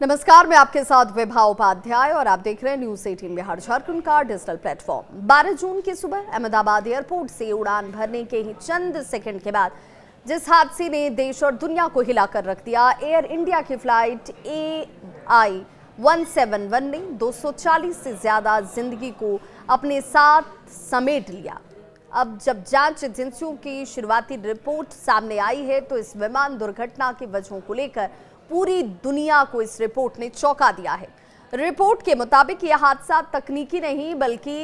नमस्कार, मैं आपके साथ विभा उपाध्याय और आप देख रहे हैं न्यूज 18 बिहार झारखंड का डिजिटल प्लेटफॉर्म। 12 जून की सुबह अहमदाबाद एयरपोर्ट से उड़ान भरने के ही चंद सेकंड के बाद जिस हादसे ने देश और दुनिया को हिलाकर रख दिया, एयर इंडिया की फ्लाइट AI 171 ने 240 से ज्यादा जिंदगी को अपने साथ समेट लिया। अब जब जांच एजेंसियों की शुरुआती रिपोर्ट सामने आई है तो इस विमान दुर्घटना की वजहों को लेकर पूरी दुनिया को इस रिपोर्ट ने चौंका दिया है। रिपोर्ट के मुताबिक यह हादसा तकनीकी नहीं बल्कि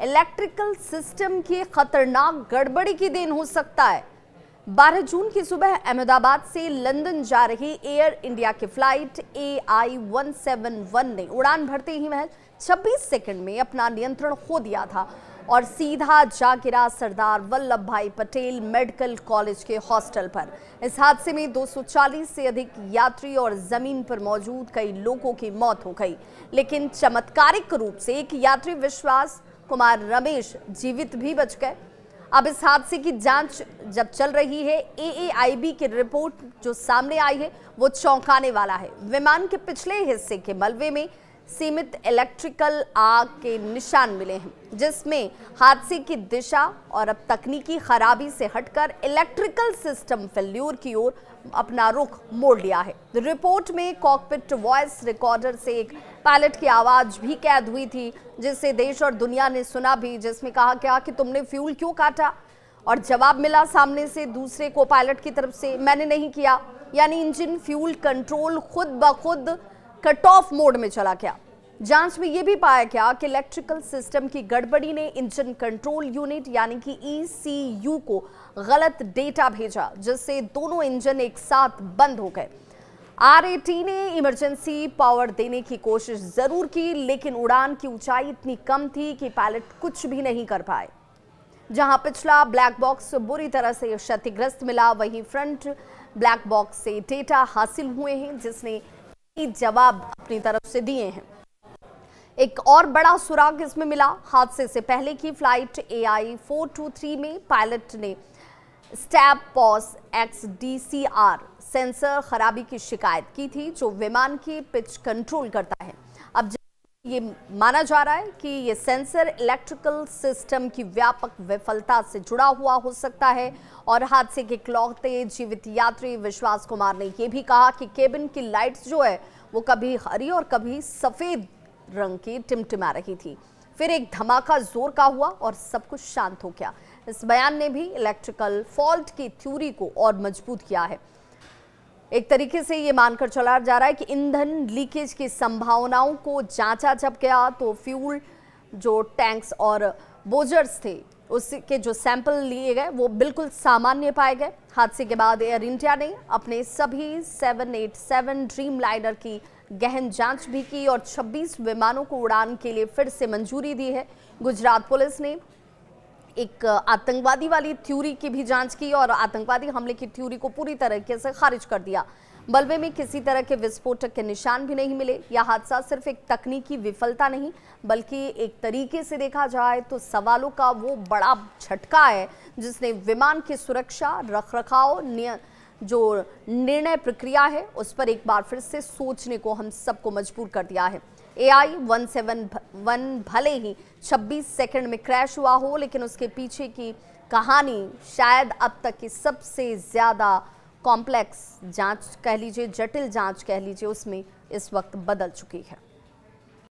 इलेक्ट्रिकल सिस्टम की खतरनाक गड़बड़ी की देन हो सकता है। 12 जून की सुबह अहमदाबाद से लंदन जा रही एयर इंडिया की फ्लाइट AI 171 ने उड़ान भरते ही महज 26 सेकंड में अपना नियंत्रण खो दिया था और सीधा जा गिरा सरदार वल्लभ भाई पटेल मेडिकल कॉलेज के हॉस्टल पर। इस हादसे में 240 से अधिक यात्री और जमीन पर मौजूद कई लोगों की मौत हो गई, लेकिन चमत्कारिक रूप से एक यात्री विश्वास कुमार रमेश जीवित भी बच गए। अब इस हादसे की जांच जब चल रही है, AAIB की रिपोर्ट जो सामने आई है वो चौंकाने वाला है। विमान के पिछले हिस्से के मलबे में सीमित इलेक्ट्रिकल आग के निशान मिले हैं, जिसमें हादसे की दिशा और अब तकनीकी खराबी से हटकर इलेक्ट्रिकल सिस्टम फेल्यूर की ओर अपना रुख मोड़ लिया है। रिपोर्ट में कॉकपिट वॉइस रिकॉर्डर से एक पायलट की आवाज भी कैद हुई थी, जिसे देश और दुनिया ने सुना भी, जिसमें कहा गया कि तुमने फ्यूल क्यों काटा, और जवाब मिला सामने से दूसरे को पायलट की तरफ से, मैंने नहीं किया। यानी इंजन फ्यूल कंट्रोल खुद ब खुद कट ऑफ मोड में चला गया। जांच में यह भी पाया गया कि इलेक्ट्रिकल सिस्टम की गड़बड़ी ने इंजन कंट्रोल यूनिट यानी कि ECU को गलत डेटा भेजा, जिससे दोनों इंजन एक साथ बंद हो गए। RAT ने इमरजेंसी पावर देने की कोशिश जरूर की, लेकिन उड़ान की ऊंचाई इतनी कम थी कि पायलट कुछ भी नहीं कर पाए। जहां पिछला ब्लैक बॉक्स बुरी तरह से क्षतिग्रस्त मिला, वहीं फ्रंट ब्लैक बॉक्स से डेटा हासिल हुए हैं, जिसने जवाब अपनी तरफ से दिए हैं। एक और बड़ा सुराग इसमें मिला। हादसे से पहले की फ्लाइट AI 423 में पायलट ने स्टैब पॉज XDCR सेंसर खराबी की शिकायत की थी, जो विमान की पिच कंट्रोल करता है। अब ये माना जा रहा है कि ये सेंसर इलेक्ट्रिकल सिस्टम की व्यापक विफलता से जुड़ा हुआ हो सकता है। और हादसे के इकलौते जीवित यात्री विश्वास कुमार ने यह भी कहा कि केबिन की लाइट्स जो है वो कभी हरी और कभी सफेद रंग की टिमटिमा रही थी। फिर एक धमाका जोर का हुआ और सब कुछ शांत हो गया। इस बयान ने भी इलेक्ट्रिकल फॉल्ट की थ्योरी को और मजबूत किया है। एक तरीके से ये मानकर चला जा रहा है कि ईंधन लीकेज की संभावनाओं को जांचा जब गया तो फ्यूल जो टैंक्स और बोजर्स थे उसके जो सैंपल लिए गए वो बिल्कुल सामान्य पाए गए। हादसे के बाद एयर इंडिया ने अपने सभी 787 ड्रीम लाइनर की गहन जांच भी की और 26 विमानों को उड़ान के लिए फिर से मंजूरी दी है। गुजरात पुलिस ने एक आतंकवादी वाली थ्योरी की भी जांच की और आतंकवादी हमले की थ्योरी को पूरी तरीके से खारिज कर दिया। मलबे में किसी तरह के विस्फोटक के निशान भी नहीं मिले। यह हादसा सिर्फ एक तकनीकी विफलता नहीं बल्कि एक तरीके से देखा जाए तो सवालों का वो बड़ा झटका है, जिसने विमान की सुरक्षा, रखरखाव, जो निर्णय प्रक्रिया है उस पर एक बार फिर से सोचने को हम सबको मजबूर कर दिया है। AI 171 भले ही 26 सेकंड में क्रैश हुआ हो, लेकिन उसके पीछे की कहानी शायद अब तक की सबसे ज्यादा कॉम्प्लेक्स जांच कह लीजिए, जटिल जांच कह लीजिए, उसमें इस वक्त बदल चुकी है।